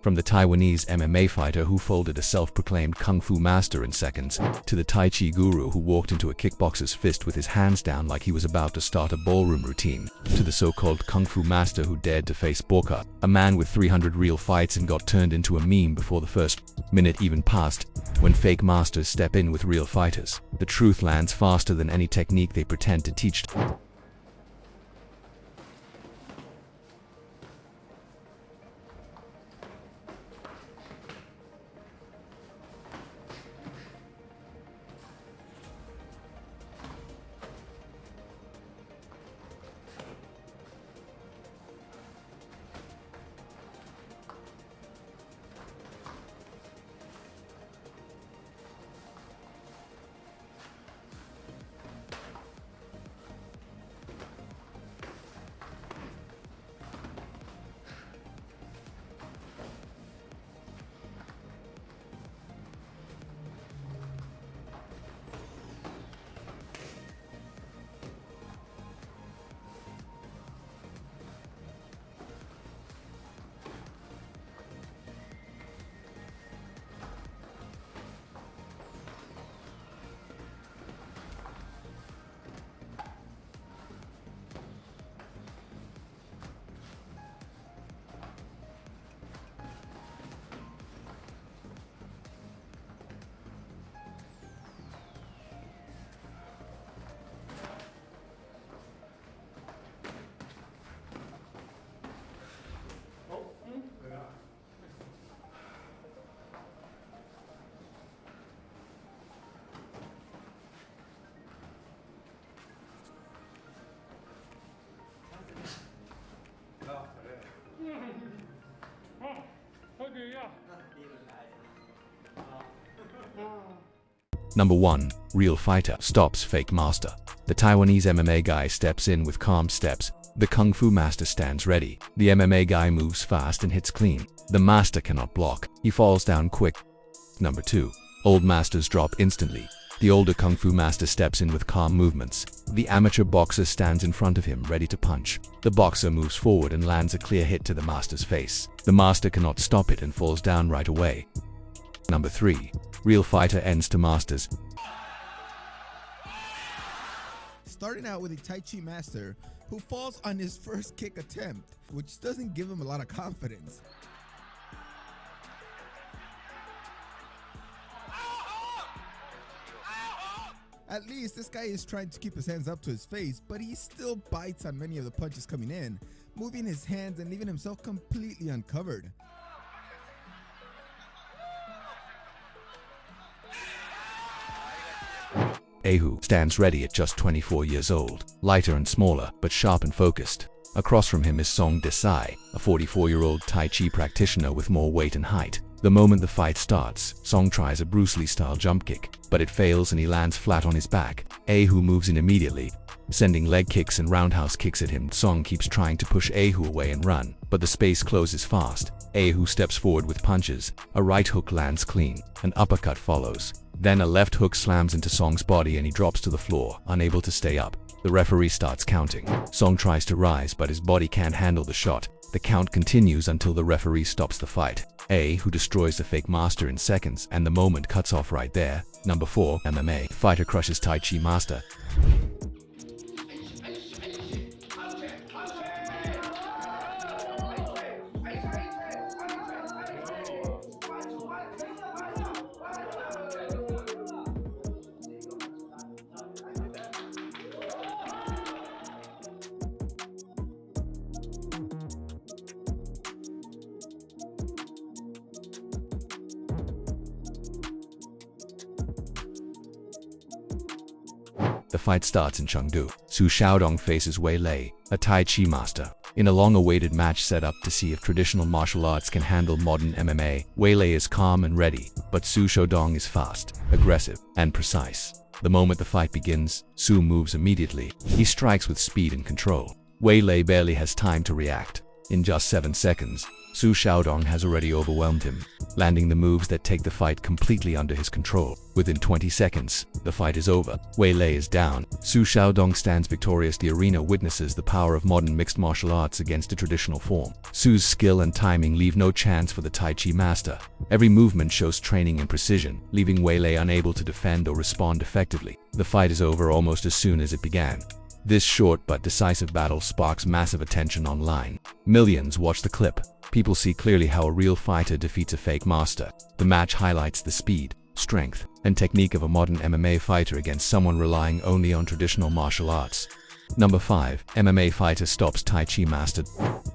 From the Taiwanese MMA fighter who folded a self-proclaimed kung fu master in seconds, to the Tai Chi guru who walked into a kickboxer's fist with his hands down like he was about to start a ballroom routine, to the so-called kung fu master who dared to face Boka, a man with 300 real fights and got turned into a meme before the first minute even passed. When fake masters step in with real fighters, the truth lands faster than any technique they pretend to teach. Number 1. Real fighter stops fake master. The Taiwanese MMA guy steps in with calm steps. The kung fu master stands ready. The MMA guy moves fast and hits clean. The master cannot block. He falls down quick. Number 2. Old masters drop instantly. The older kung fu master steps in with calm movements. The amateur boxer stands in front of him ready to punch. The boxer moves forward and lands a clear hit to the master's face. The master cannot stop it and falls down right away. Number 3. Real fighter ends to masters. Starting out with a Tai Chi master who falls on his first kick attempt, which doesn't give him a lot of confidence. At least this guy is trying to keep his hands up to his face, but he still bites on many of the punches coming in, moving his hands and leaving himself completely uncovered. Ahu stands ready at just 24 years old, lighter and smaller, but sharp and focused. Across from him is Song Desai, a 44-year-old Tai Chi practitioner with more weight and height. The moment the fight starts, Song tries a Bruce Lee-style jump kick, but it fails and he lands flat on his back. Ahu moves in immediately, sending leg kicks and roundhouse kicks at him. Song keeps trying to push Ahu away and run, but the space closes fast. Ahu steps forward with punches. A right hook lands clean. An uppercut follows. Then a left hook slams into Song's body and he drops to the floor, unable to stay up. The referee starts counting. Song tries to rise, but his body can't handle the shot. The count continues until the referee stops the fight. Who destroys the fake master in seconds, and the moment cuts off right there. Number 4. MMA fighter crushes Tai Chi master. The fight starts in Chengdu. Su Xiaodong faces Wei Lei, a Tai Chi master. In a long-awaited match set up to see if traditional martial arts can handle modern MMA, Wei Lei is calm and ready, but Su Xiaodong is fast, aggressive, and precise. The moment the fight begins, Su moves immediately. He strikes with speed and control. Wei Lei barely has time to react. In just 7 seconds, Su Xiaodong has already overwhelmed him. landing the moves that take the fight completely under his control. Within 20 seconds, the fight is over. Wei Lei is down. Su Xiaodong stands victorious. The arena witnesses the power of modern mixed martial arts against a traditional form. Su's skill and timing leave no chance for the Tai Chi master. Every movement shows training and precision, leaving Wei Lei unable to defend or respond effectively. The fight is over almost as soon as it began. This short but decisive battle sparks massive attention online. Millions watch the clip. People see clearly how a real fighter defeats a fake master. The match highlights the speed, strength, and technique of a modern MMA fighter against someone relying only on traditional martial arts. Number 5. MMA fighter stops Tai Chi master.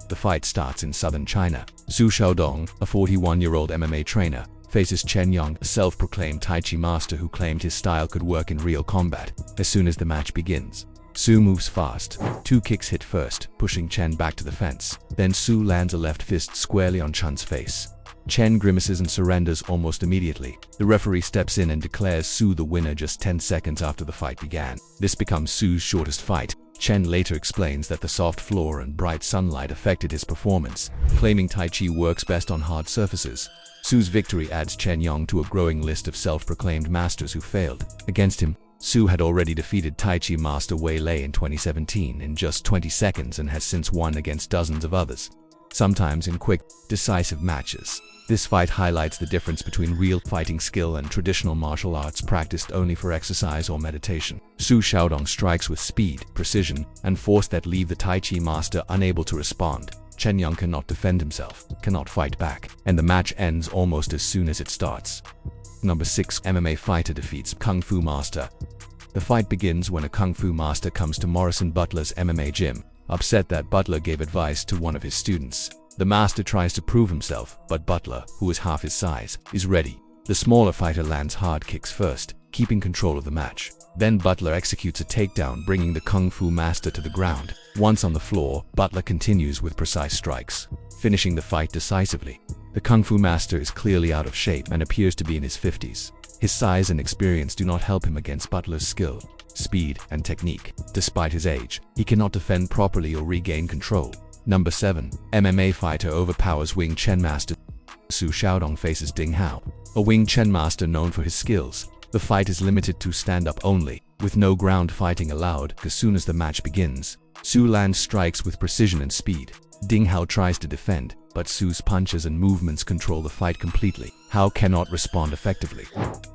The fight starts in southern China. Su Xiaodong, a 41-year-old MMA trainer, faces Chen Yang, a self-proclaimed Tai Chi master who claimed his style could work in real combat. As soon as the match begins, Su moves fast. 2 kicks hit first, pushing Chen back to the fence. Then Su lands a left fist squarely on Chen's face. Chen grimaces and surrenders almost immediately. The referee steps in and declares Su the winner just 10 seconds after the fight began. This becomes Su's shortest fight. Chen later explains that the soft floor and bright sunlight affected his performance, claiming Tai Chi works best on hard surfaces. Su's victory adds Chen Yang to a growing list of self-proclaimed masters who failed. Against him, Su had already defeated Tai Chi master Wei Lei in 2017 in just 20 seconds and has since won against dozens of others, sometimes in quick, decisive matches. This fight highlights the difference between real fighting skill and traditional martial arts practiced only for exercise or meditation. Su Xiaodong strikes with speed, precision, and force that leave the Tai Chi master unable to respond. Chen Yang cannot defend himself, cannot fight back, and the match ends almost as soon as it starts. Number 6. MMA fighter defeats Kung Fu master. The fight begins when a Kung Fu master comes to Morrison Butler's MMA gym, upset that Butler gave advice to one of his students. The master tries to prove himself, but Butler, who is half his size, is ready. The smaller fighter lands hard kicks first, keeping control of the match. Then Butler executes a takedown, bringing the Kung Fu master to the ground. Once on the floor, Butler continues with precise strikes, finishing the fight decisively. The Kung Fu master is clearly out of shape and appears to be in his 50s. His size and experience do not help him against Butler's skill, speed, and technique. Despite his age, he cannot defend properly or regain control. Number 7. MMA fighter overpowers Wing Chun master. Su Xiaodong faces Ding Hao, a Wing Chun master known for his skills. The fight is limited to stand-up only, with no ground fighting allowed. As soon as the match begins, Su lands strikes with precision and speed. Ding Hao tries to defend, but Su's punches and movements control the fight completely. Hao cannot respond effectively.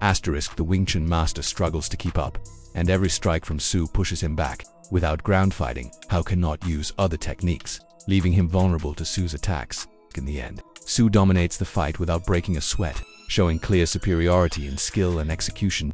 Asterisk, the Wing Chun master struggles to keep up, and every strike from Su pushes him back. Without ground fighting, Hao cannot use other techniques, leaving him vulnerable to Su's attacks. In the end, Su dominates the fight without breaking a sweat, showing clear superiority in skill and execution.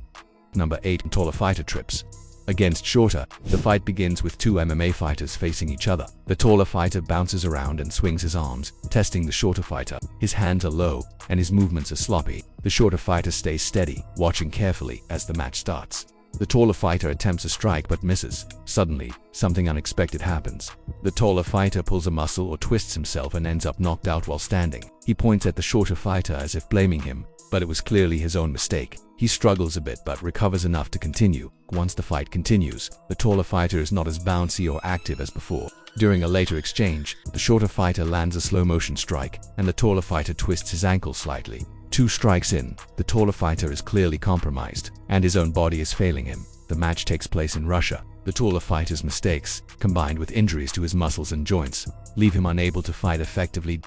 Number 8. Taller fighter trips against shorter. The fight begins with 2 MMA fighters facing each other. The taller fighter bounces around and swings his arms, testing the shorter fighter. His hands are low, and his movements are sloppy. The shorter fighter stays steady, watching carefully as the match starts. The taller fighter attempts a strike but misses. Suddenly, something unexpected happens. The taller fighter pulls a muscle or twists himself and ends up knocked out while standing. He points at the shorter fighter as if blaming him, but it was clearly his own mistake. He struggles a bit but recovers enough to continue. Once the fight continues, the taller fighter is not as bouncy or active as before. During a later exchange, the shorter fighter lands a slow-motion strike, and the taller fighter twists his ankle slightly. 2 strikes in, the taller fighter is clearly compromised, and his own body is failing him. The match takes place in Russia. The taller fighter's mistakes, combined with injuries to his muscles and joints, leave him unable to fight effectively.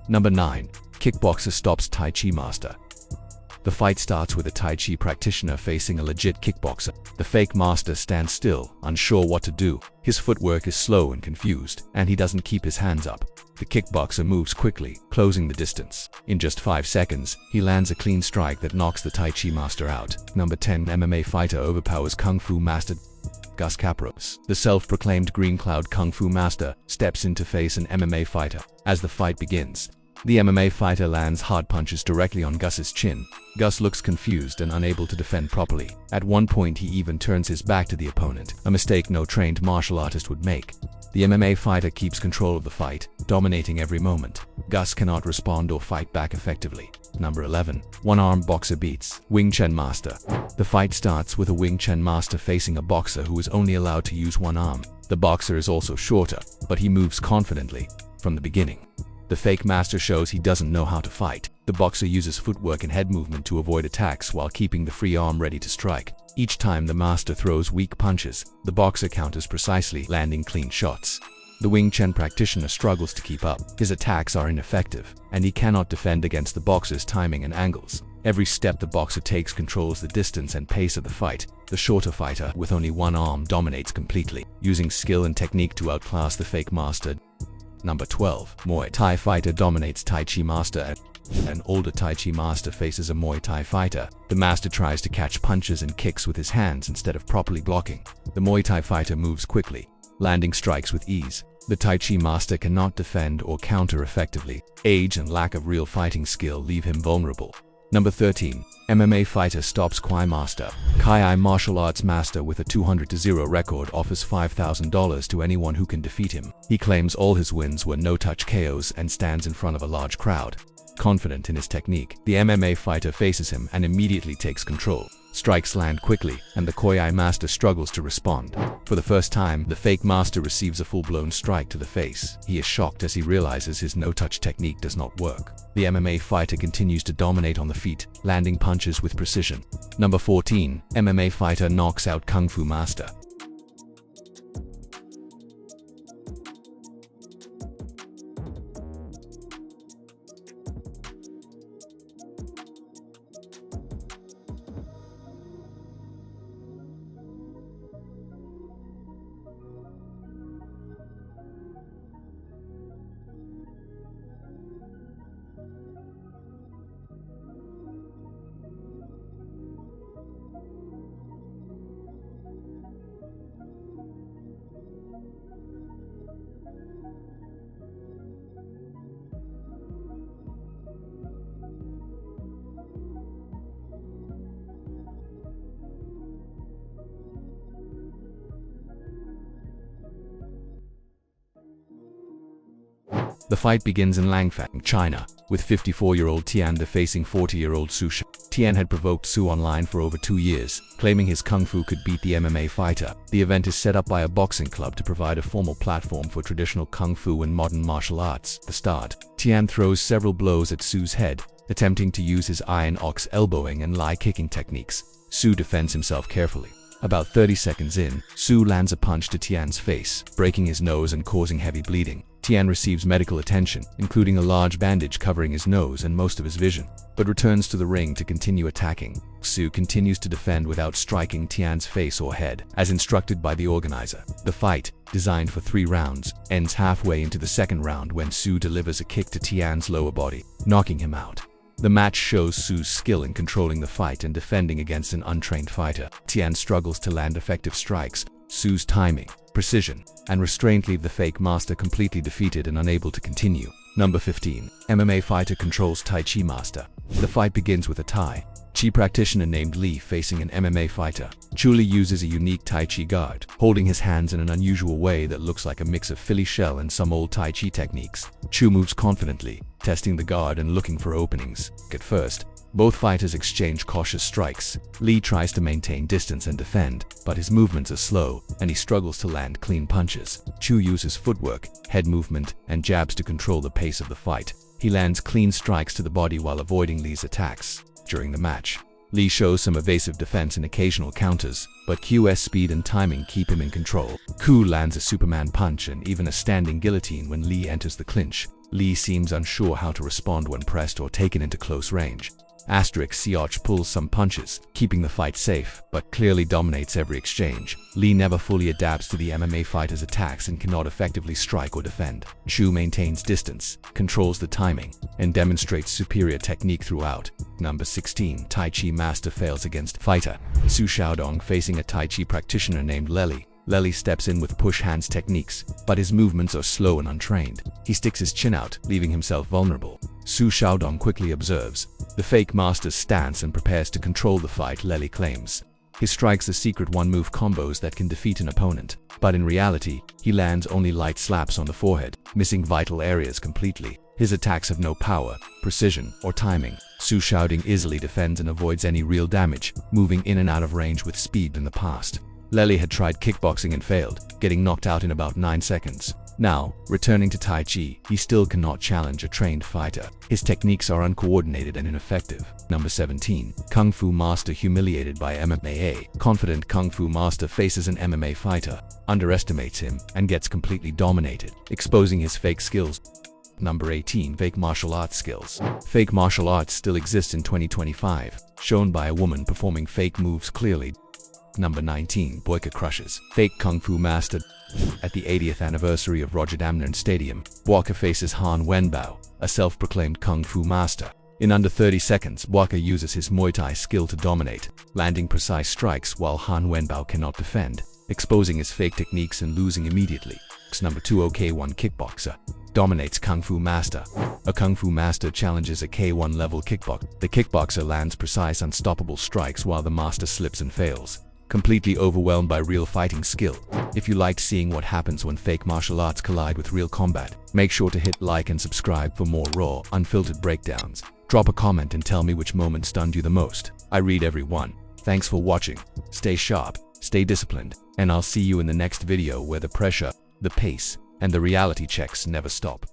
Number 9. Kickboxer stops Tai Chi master. The fight starts with a Tai Chi practitioner facing a legit kickboxer. The fake master stands still, unsure what to do. His footwork is slow and confused, and he doesn't keep his hands up. The kickboxer moves quickly, closing the distance. In just 5 seconds, he lands a clean strike that knocks the Tai Chi master out. Number 10. MMA fighter overpowers Kung Fu master. Gus Capros, the self-proclaimed Green Cloud Kung Fu master, steps in to face an MMA fighter. As the fight begins, the MMA fighter lands hard punches directly on Gus's chin. Gus looks confused and unable to defend properly. At one point, he even turns his back to the opponent, a mistake no trained martial artist would make. The MMA fighter keeps control of the fight, dominating every moment. Gus cannot respond or fight back effectively. Number 11. One-armed boxer beats Wing Chun master. The fight starts with a Wing Chun master facing a boxer who is only allowed to use one arm. The boxer is also shorter, but he moves confidently from the beginning. The The fake master shows he doesn't know how to fight. The boxer uses footwork and head movement to avoid attacks while keeping the free arm ready to strike. Each time the master throws weak punches, the boxer counters precisely, landing clean shots. The Wing Chun practitioner struggles to keep up. His attacks are ineffective, and he cannot defend against the boxer's timing and angles. Every step the boxer takes controls the distance and pace of the fight. The shorter fighter, with only one arm, dominates completely, using skill and technique to outclass the fake master. Number 12. Muay Thai fighter dominates Tai Chi master. An older Tai Chi master faces a Muay Thai fighter. The master tries to catch punches and kicks with his hands instead of properly blocking. The Muay Thai fighter moves quickly, landing strikes with ease. The Tai Chi master cannot defend or counter effectively. Age and lack of real fighting skill leave him vulnerable. Number 13. MMA fighter stops Kwai master. Kai martial arts master with a 200-0 record offers $5,000 to anyone who can defeat him. He claims all his wins were no-touch KOs and stands in front of a large crowd. Confident in his technique, the MMA fighter faces him and immediately takes control. Strikes land quickly, and the Khoi master struggles to respond. For the first time, the fake master receives a full-blown strike to the face. He is shocked as he realizes his no-touch technique does not work. The MMA fighter continues to dominate on the feet, landing punches with precision. Number 14. MMA fighter knocks out Kung Fu master. The fight begins in Langfang, China, with 54-year-old Tian facing 40-year-old Su. Tian had provoked Su online for over 2 years, claiming his kung fu could beat the MMA fighter. The event is set up by a boxing club to provide a formal platform for traditional kung fu and modern martial arts. The start. Tian throws several blows at Su's head, attempting to use his iron ox elbowing and lie kicking techniques. Su defends himself carefully. About 30 seconds in, Su lands a punch to Tian's face, breaking his nose and causing heavy bleeding. Tian receives medical attention, including a large bandage covering his nose and most of his vision, but returns to the ring to continue attacking. Su continues to defend without striking Tian's face or head, as instructed by the organizer. The fight, designed for 3 rounds, ends halfway into the second round when Su delivers a kick to Tian's lower body, knocking him out. The match shows Su's skill in controlling the fight and defending against an untrained fighter. Tian struggles to land effective strikes. Su's timing, precision, and restraint leave the fake master completely defeated and unable to continue. Number 15. MMA fighter controls Tai Chi master. The fight begins with a Tai Chi practitioner named Li facing an MMA fighter. Chu Li uses a unique Tai Chi guard, holding his hands in an unusual way that looks like a mix of Philly shell and some old Tai Chi techniques. Chu moves confidently, testing the guard and looking for openings. At first, both fighters exchange cautious strikes. Li tries to maintain distance and defend, but his movements are slow, and he struggles to land clean punches. Chu uses footwork, head movement, and jabs to control the pace of the fight. He lands clean strikes to the body while avoiding Li's attacks. During the match, Li shows some evasive defense and occasional counters, but Q's speed and timing keep him in control. Ku lands a Superman punch and even a standing guillotine when Li enters the clinch. Li seems unsure how to respond when pressed or taken into close range. Sioch pulls some punches, keeping the fight safe, but clearly dominates every exchange. Li never fully adapts to the MMA fighter's attacks and cannot effectively strike or defend. Chu maintains distance, controls the timing, and demonstrates superior technique throughout. Number 16. Tai Chi master fails against fighter. Su Xiaodong facing a Tai Chi practitioner named Lely. Lely steps in with push hands techniques, but his movements are slow and untrained. He sticks his chin out, leaving himself vulnerable. Su Xiaodong quickly observes the fake master's stance and prepares to control the fight. Lely claims he strikes the secret one-move combos that can defeat an opponent, but in reality, he lands only light slaps on the forehead, missing vital areas completely. His attacks have no power, precision, or timing. Su Xiaodong easily defends and avoids any real damage, moving in and out of range with speed in the past. Lely had tried kickboxing and failed, getting knocked out in about 9 seconds. Now, returning to Tai Chi, he still cannot challenge a trained fighter. His techniques are uncoordinated and ineffective. Number 17. Kung Fu Master humiliated by MMA. Confident Kung Fu Master faces an MMA fighter, underestimates him, and gets completely dominated, exposing his fake skills. Number 18. Fake martial arts skills. Fake martial arts still exists in 2025, shown by a woman performing fake moves clearly. Number 19. Boyka crushes. Fake Kung Fu Master. At the 80th anniversary of Roger Damnern Stadium, Boyka faces Han Wenbao, a self-proclaimed Kung Fu Master. In under 30 seconds, Boyka uses his Muay Thai skill to dominate, landing precise strikes while Han Wenbao cannot defend, exposing his fake techniques and losing immediately. Number 2. K1 Kickboxer. Dominates Kung Fu Master. A Kung Fu Master challenges a K1 level kickboxer. The kickboxer lands precise, unstoppable strikes while the master slips and fails, completely overwhelmed by real fighting skill. If you liked seeing what happens when fake martial arts collide with real combat, make sure to hit like and subscribe for more raw, unfiltered breakdowns. Drop a comment and tell me which moment stunned you the most. I read every one. Thanks for watching. Stay sharp, stay disciplined, and I'll see you in the next video where the pressure, the pace, and the reality checks never stop.